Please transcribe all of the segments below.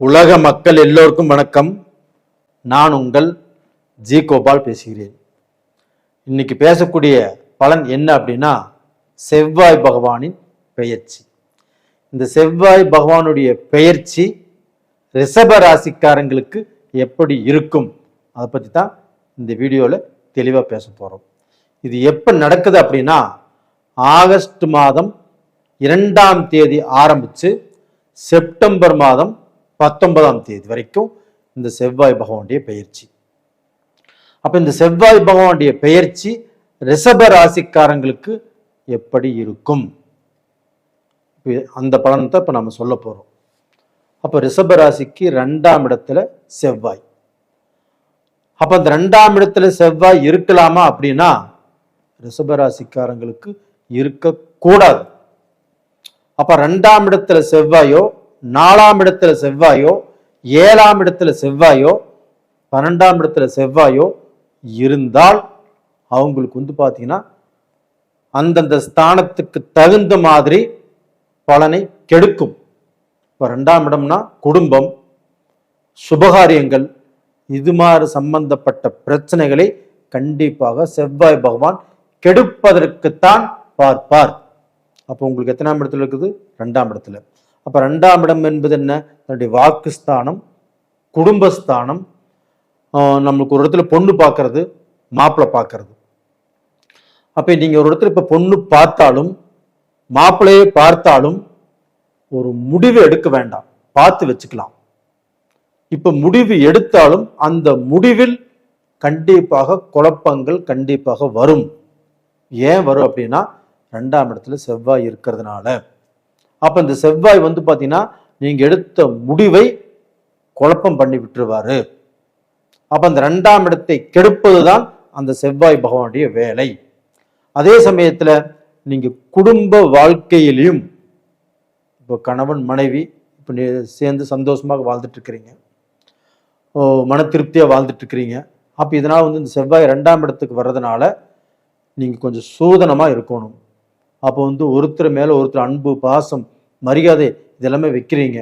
உலக மக்கள் எல்லோருக்கும் வணக்கம். நான் உங்கள் ஜி கோபால் பேசுகிறேன். இன்னைக்கு பேசக்கூடிய பலன் என்ன அப்படின்னா, செவ்வாய் பகவானின் பெயர்ச்சி. இந்த செவ்வாய் பகவானுடைய பெயர்ச்சி ரிஷப ராசிக்காரங்களுக்கு எப்படி இருக்கும், அதை பற்றி தான் இந்த வீடியோவில் தெளிவாக பேச போகிறோம். இது எப்போ நடக்குது அப்படின்னா, ஆகஸ்ட் மாதம் 2ஆம் தேதி ஆரம்பித்து செப்டம்பர் மாதம் 19ஆம் தேதி வரைக்கும் இந்த செவ்வாய் பகவானுடைய பெயர்ச்சி. அப்ப இந்த செவ்வாய் பகவானுடைய பெயர்ச்சி ரிஷப ராசிக்காரங்களுக்கு எப்படி இருக்கும், அந்த பலனை தான் இப்ப நம்ம சொல்ல போறோம். அப்ப ரிஷப ராசிக்கு 2ஆம் இடத்துல செவ்வாய். அப்ப அந்த 2ஆம் இடத்துல செவ்வாய் இருக்கலாமா அப்படின்னா, ரிஷப ராசிக்காரங்களுக்கு இருக்கக்கூடாது. அப்ப 2ஆம் இடத்துல செவ்வாயோ, 4ஆம் இடத்துல செவ்வாயோ, 7ஆம் இடத்துல செவ்வாயோ, 12ஆம் இடத்துல செவ்வாயோ இருந்தால் அவங்களுக்கு பாத்தீங்கன்னா அந்தந்த ஸ்தானத்துக்கு தகுந்த மாதிரி பலனை கெடுக்கும். இப்போ 2ஆம் இடம்னா குடும்பம், சுபகாரியங்கள், இது மாதிரி சம்பந்தப்பட்ட பிரச்சனைகளை கண்டிப்பாக செவ்வாய் பகவான் கெடுப்பதற்குத்தான் பார்ப்பார். அப்போ உங்களுக்கு எத்தனாம் இடத்துல இருக்குது? 2ஆம் இடத்துல. அப்ப 2ஆம் இடம் என்பது என்ன? தன்னுடைய வாக்குஸ்தானம், குடும்பஸ்தானம், நம்மளுக்கு ஒரு இடத்துல பொண்ணு பார்க்கறது, மாப்பிள்ளை பார்க்கறது. அப்ப நீங்க ஒரு இடத்துல இப்ப பொண்ணு பார்த்தாலும் மாப்பிள்ளையை பார்த்தாலும் ஒரு முடிவு எடுக்க வேண்டாம், பார்த்து வச்சுக்கலாம். இப்ப முடிவு எடுத்தாலும் அந்த முடிவில் கண்டிப்பாக குழப்பங்கள் கண்டிப்பாக வரும். ஏன் வரும் அப்படின்னா, 2ஆம் இடத்துல செவ்வாய் இருக்கிறதுனால. அப்ப இந்த செவ்வாய் பாத்தீங்கன்னா நீங்க எடுத்த முடிவை குழப்பம் பண்ணி விட்டுருவாரு. அப்ப அந்த 2ஆம் இடத்தை கெடுப்பதுதான் அந்த செவ்வாய் பகவானுடைய வேலை. அதே சமயத்துல நீங்க குடும்ப வாழ்க்கையிலையும் இப்போ கணவன் மனைவி இப்போ சேர்ந்து சந்தோஷமாக வாழ்ந்துட்டு இருக்கிறீங்க, மன திருப்தியா வாழ்ந்துட்டு இருக்கிறீங்க. அப்ப இதனால இந்த செவ்வாய் 2ஆம் இடத்துக்கு வர்றதுனால நீங்க கொஞ்சம் சூதனமா இருக்கணும். அப்போ ஒருத்தர் மேல ஒருத்தர் அன்பு, பாசம், மரியாதை இதெல்லாமே வைக்கிறீங்க.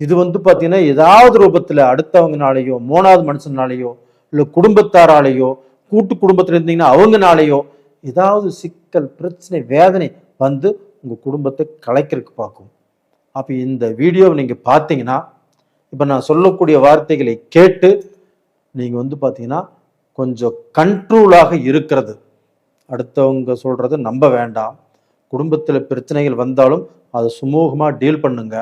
இது பார்த்தீங்கன்னா ஏதாவது ரூபத்துல அடுத்தவங்கனாலேயோ, 3வது மனுஷனாலேயோ, இல்லை குடும்பத்தாராலேயோ, கூட்டு குடும்பத்தில் இருந்தீங்கன்னா அவங்கனாலேயோ ஏதாவது சிக்கல், பிரச்சனை, வேதனை உங்க குடும்பத்தை கலைக்கிறதுக்கு பார்க்கும். அப்ப இந்த வீடியோவை நீங்க பார்த்தீங்கன்னா, இப்ப நான் சொல்லக்கூடிய வார்த்தைகளை கேட்டு நீங்க பார்த்தீங்கன்னா கொஞ்சம் கண்ட்ரோலாக இருக்கிறது. அடுத்தவங்க சொல்றதை நம்ப வேண்டாம். குடும்பத்துல பிரச்சனைகள் வந்தாலும் அதை சுமூகமா டீல் பண்ணுங்க.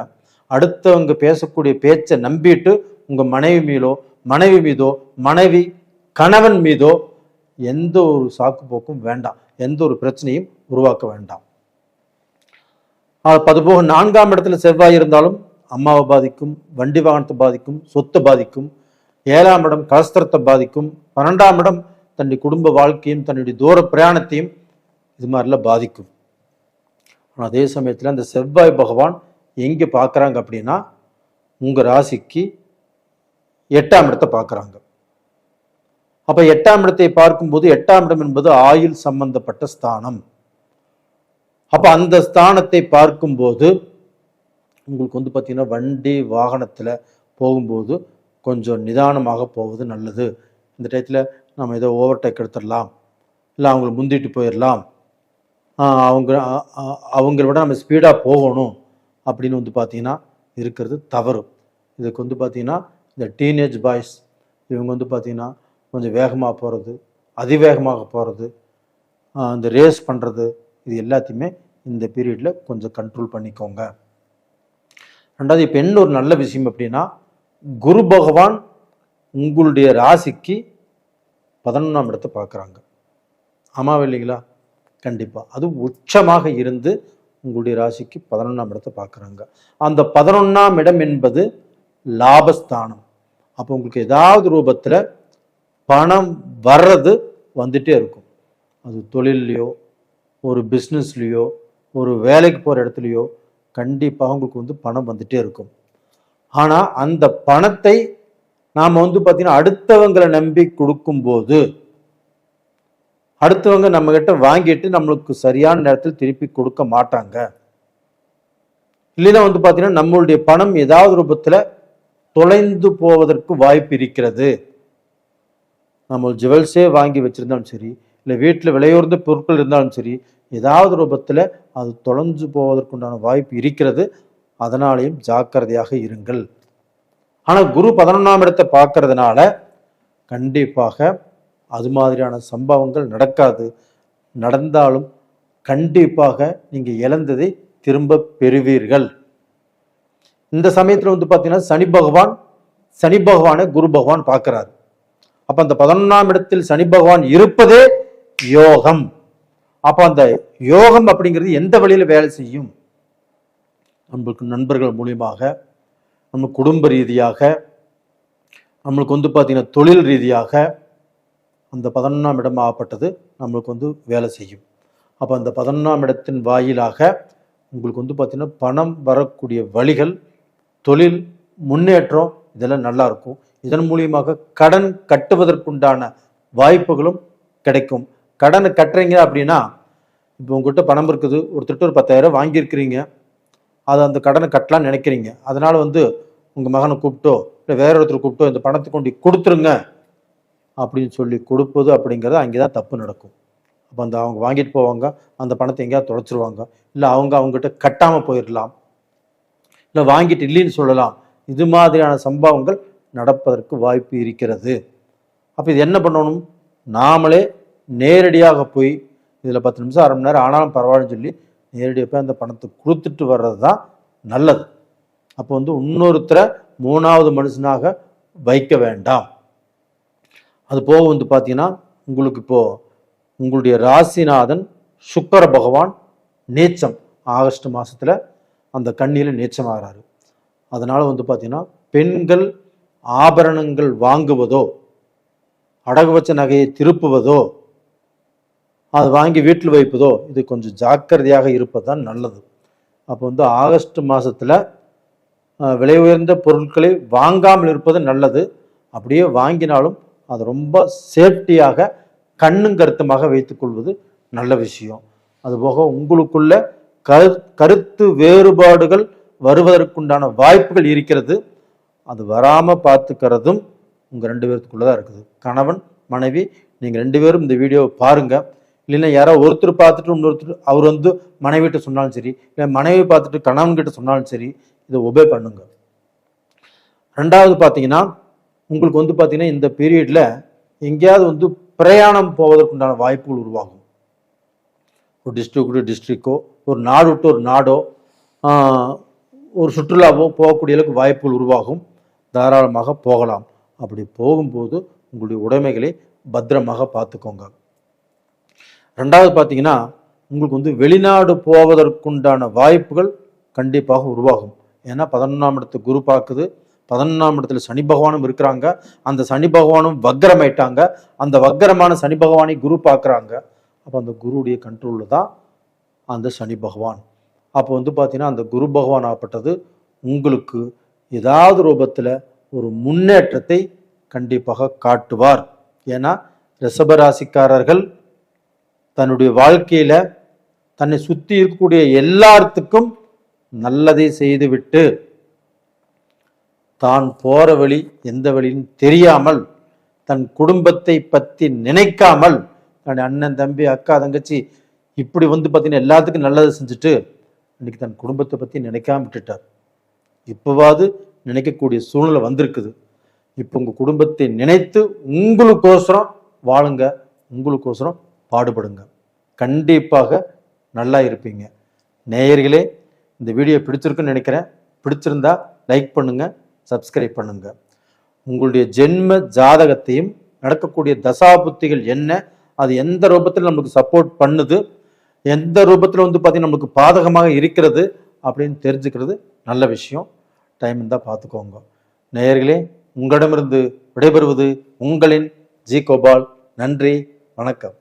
அடுத்தவங்க பேசக்கூடிய பேச்சை நம்பிட்டு உங்க மனைவி மீதோ, மனைவி கணவன் மீதோ எந்த ஒரு சாக்கு போக்கும் வேண்டாம், எந்த ஒரு பிரச்சனையும் உருவாக்க வேண்டாம். அதுபோக 4ஆம் இடத்துல செவ்வாய் இருந்தாலும் அம்மாவை பாதிக்கும், வண்டி வாகனத்தை பாதிக்கும், சொத்தை பாதிக்கும். 7ஆம் இடம் கலஸ்திரத்தை பாதிக்கும். 12ஆம் இடம் தன்னுடைய குடும்ப வாழ்க்கையும் தன்னுடைய தூர பிரயாணத்தையும் இது மாதிரிலாம் பாதிக்கும். அதே சமயத்துல அந்த செவ்வாய் பகவான் எங்க பார்க்கறாங்க அப்படின்னா, உங்க ராசிக்கு 8ஆம் இடத்தை பார்க்கறாங்க. அப்ப 8ஆம் இடத்தை பார்க்கும்போது 8ஆம் இடம் என்பது ஆயுள் சம்பந்தப்பட்ட ஸ்தானம். அப்ப அந்த ஸ்தானத்தை பார்க்கும்போது உங்களுக்கு பார்த்தீங்கன்னா வண்டி வாகனத்துல போகும்போது கொஞ்சம் நிதானமாக போவது நல்லது. இந்த டயத்துல நம்ம ஏதோ ஓவர்டேக் எடுத்துடலாம், இல்லை அவங்களை முந்திட்டு போயிடலாம், அவங்கள விட நம்ம ஸ்பீடாக போகணும் அப்படின்னு பார்த்தீங்கன்னா இருக்கிறது தவறு. இதுக்கு பார்த்தீங்கன்னா இந்த டீனேஜ் பாய்ஸ் இவங்க பார்த்தீங்கன்னா கொஞ்சம் வேகமாக போகிறது, அதிவேகமாக போகிறது, இந்த ரேஸ் பண்ணுறது, இது எல்லாத்தையுமே இந்த பீரியடில் கொஞ்சம் கண்ட்ரோல் பண்ணிக்கோங்க. 2வது இப்போ என்ன ஒரு நல்ல விஷயம் அப்படின்னா, குரு பகவான் உங்களுடைய ராசிக்கு 11ஆம் இடத்தை பார்க்குறாங்க. ஆமாம் இல்லைங்களா? கண்டிப்பா அது உச்சமாக இருந்து உங்களுடைய ராசிக்கு 11ஆம் இடத்தை பார்க்குறாங்க. அந்த 11ஆம் இடம் என்பது லாபஸ்தானம். அப்போ உங்களுக்கு ஏதாவது ரூபத்துல பணம் வர்றது வந்துட்டே இருக்கும். அது தொழிலையோ, ஒரு பிஸ்னஸ்லையோ, ஒரு வேலைக்கு போற இடத்துலையோ கண்டிப்பாக உங்களுக்கு பணம் வந்துட்டே இருக்கும். ஆனா அந்த பணத்தை நாம பார்த்தீங்கன்னா அடுத்தவங்களை நம்பி கொடுக்கும்போது அடுத்தவங்க நம்ம கிட்ட வாங்கிட்டு நம்மளுக்கு சரியான நேரத்தில் திருப்பி கொடுக்க மாட்டாங்க. இல்லைன்னா பாத்தீங்கன்னா நம்மளுடைய பணம் ஏதாவது ரூபத்துல தொலைந்து போவதற்கு வாய்ப்பு இருக்கிறது. நம்ம ஜுவல்ஸே வாங்கி வச்சிருந்தாலும் சரி, இல்லை வீட்டில் விலையுறந்த பொருட்கள் இருந்தாலும் சரி, ஏதாவது ரூபத்தில் அது தொலைஞ்சு போவதற்குண்டான வாய்ப்பு இருக்கிறது. அதனாலேயும் ஜாக்கிரதையாக இருங்கள். ஆனால் குரு 11ஆம் இடத்தை பார்க்கறதுனால கண்டிப்பாக அது மாதிரியான சம்பவங்கள் நடக்காது. நடந்தாலும் கண்டிப்பாக நீங்க இழந்ததை திரும்ப பெறுவீர்கள். இந்த சமயத்தில் பார்த்தீங்கன்னா சனி பகவானை குரு பகவான் பார்க்கிறார். அப்ப அந்த 11ஆம் இடத்தில் சனி பகவான் இருப்பதே யோகம். அப்ப அந்த யோகம் அப்படிங்கிறது எந்த வழியில வேலை செய்யும்? நம்மளுக்கு நண்பர்கள் மூலியமாக, நம்ம குடும்ப ரீதியாக, நம்மளுக்கு பார்த்தீங்கன்னா தொழில் ரீதியாக அந்த 11ஆம் இடம் ஆகப்பட்டது நம்மளுக்கு வேலை செய்யும். அப்போ அந்த 11ஆம் இடத்தின் வாயிலாக உங்களுக்கு பார்த்தீங்கன்னா பணம் வரக்கூடிய வழிகள், தொழில் முன்னேற்றம் இதெல்லாம் நல்லா இருக்கும். இதன் மூலியமாக கடன் கட்டுவதற்குண்டான வாய்ப்புகளும் கிடைக்கும். கடனை கட்டுறீங்க அப்படின்னா, இப்போ உங்ககிட்ட பணம் இருக்குது, ஒருத்தர் ஒரு 10,000 வாங்கியிருக்கிறீங்க, அதை அந்த கடனை கட்டலாம்னு நினைக்கிறீங்க. அதனால உங்கள் மகனை கூப்பிட்டோ இல்லை வேற ஒருத்தர் கூப்பிட்டோ இந்த பணத்தை கொண்டு கொடுத்துருங்க அப்படின்னு சொல்லி கொடுப்பது அப்படிங்கிறது அங்கே தான் தப்பு நடக்கும். அப்போ அவங்க வாங்கிட்டு போவாங்க, அந்த பணத்தை எங்கேயாவது தொலைச்சிருவாங்க, இல்லை அவங்ககிட்ட கட்டாமல் போயிடலாம், இல்லை வாங்கிட்டு இல்லைன்னு சொல்லலாம். இது மாதிரியான சம்பவங்கள் நடப்பதற்கு வாய்ப்பு இருக்கிறது. அப்போ இது என்ன பண்ணணும்? நாமளே நேரடியாக போய் இதில் 10 நிமிஷம் 1/2 மணி நேரம் ஆனாலும் பரவாயில்லன்னு சொல்லி நேரடியாக போய் அந்த பணத்தை கொடுத்துட்டு வர்றது தான் நல்லது. அப்போ இன்னொருத்தரை 3வது மனுஷனாக வைக்க வேண்டாம். அது போக பார்த்தீங்கன்னா உங்களுக்கு உங்களுடைய ராசிநாதன் சுக்கிர பகவான் நீச்சம் ஆகஸ்ட் மாதத்தில் அந்த கண்ணியில் நீச்சமாகிறாரு. அதனால் பார்த்தீங்கன்னா பெண்கள் ஆபரணங்கள் வாங்குவதோ, அடகு வச்ச நகையை திருப்புவதோ, அது வாங்கி வீட்டில் வைப்பதோ இது கொஞ்சம் ஜாக்கிரதையாக இருப்பது தான் நல்லது. அப்போ ஆகஸ்ட் மாதத்தில் விலை உயர்ந்த பொருட்களை வாங்காமல் இருப்பது நல்லது. அப்படியே வாங்கினாலும் அது ரொம்ப சேஃப்டியாக கண்ணும் கருத்துமாக வைத்துக்கொள்வது நல்ல விஷயம். அதுபோக உங்களுக்குள்ள கருத்து வேறுபாடுகள் வருவதற்குண்டான வாய்ப்புகள் இருக்கிறது. அது வராமல் பார்த்துக்கிறதும் உங்கள் 2 பேருக்குள்ளதான் இருக்குது. கணவன் மனைவி நீங்கள் 2 பேரும் இந்த வீடியோவை பாருங்க. இல்லைன்னா யாரோ ஒருத்தர் பார்த்துட்டு இன்னொருத்தர் அவர் மனைவிட்ட சொன்னாலும் சரி, இல்லை மனைவி பார்த்துட்டு கணவன்கிட்ட சொன்னாலும் சரி, இதை ஒபே பண்ணுங்க. 2வது பார்த்தீங்கன்னா உங்களுக்கு பார்த்தீங்கன்னா இந்த பீரியட்ல எங்கேயாவது பிரயாணம் போவதற்குண்டான வாய்ப்புகள் உருவாகும். ஒரு டிஸ்ட்ரிக்டோ ஒரு நாடு விட்டு ஒரு நாடோ ஒரு சுற்றுலாவோ போகக்கூடிய அளவுக்கு வாய்ப்புகள் உருவாகும். தாராளமாக போகலாம். அப்படி போகும்போது உங்களுடைய உடைமைகளை பத்திரமாக பார்த்துக்கோங்க. 2வது பார்த்தீங்கன்னா உங்களுக்கு வெளிநாடு போவதற்குண்டான வாய்ப்புகள் கண்டிப்பாக உருவாகும். ஏன்னா 11ஆம் இடத்தை குரு பார்க்குது, 11ஆம் இடத்துல சனி பகவானும் இருக்கிறாங்க. அந்த சனி பகவானும் வக்கரமாயிட்டாங்க. அந்த வக்கரமான சனி பகவானை குரு பார்க்குறாங்க. அப்போ அந்த குருவுடைய கண்ட்ரோலில் தான் அந்த சனி பகவான். அப்போ பார்த்தீங்கன்னா அந்த குரு பகவான் ஆகப்பட்டது உங்களுக்கு ஏதாவது ரூபத்தில் ஒரு முன்னேற்றத்தை கண்டிப்பாக காட்டுவார். ஏன்னா ரிஷபராசிக்காரர்கள் தன்னுடைய வாழ்க்கையில தன்னை சுற்றி இருக்கக்கூடிய எல்லாத்துக்கும் நல்லதை செய்துவிட்டு தான் போற வழி எந்த வழின்னு தெரியாமல், தன் குடும்பத்தை பற்றி நினைக்காமல், தன் அண்ணன் தம்பி அக்கா தங்கச்சி இப்படி பார்த்தீங்கன்னா எல்லாத்துக்கும் நல்லதை செஞ்சுட்டு இன்னைக்கு தன் குடும்பத்தை பற்றி நினைக்காம விட்டுட்டார். இப்போவாது நினைக்கக்கூடிய சூழ்நிலை வந்திருக்குது. இப்போ உங்கள் குடும்பத்தை நினைத்து உங்களுக்கோசரம் வாழுங்க, உங்களுக்கோசரம் பாடுபடுங்க. கண்டிப்பாக நல்லா இருப்பீங்க. நேயர்களே, இந்த வீடியோ பிடிச்சிருக்குன்னு நினைக்கிறேன். பிடிச்சிருந்தா லைக் பண்ணுங்க, சப்ஸ்கிரைப் பண்ணுங்க. உங்களுடைய ஜென்ம ஜாதகத்தையும் நடக்கக்கூடிய தசாபுத்திகள் என்ன, அது எந்த ரூபத்தில் நமக்கு சப்போர்ட் பண்ணுது, எந்த ரூபத்தில் பார்த்தீங்கன்னா நமக்கு பாதகமாக இருக்கிறது அப்படின்னு தெரிஞ்சுக்கிறது நல்ல விஷயம். டைம் இருந்தால் பார்த்துக்கோங்க. நேயர்களே, உங்களிடமிருந்து விடைபெறுவது உங்களின் ஜி கோபால். நன்றி, வணக்கம்.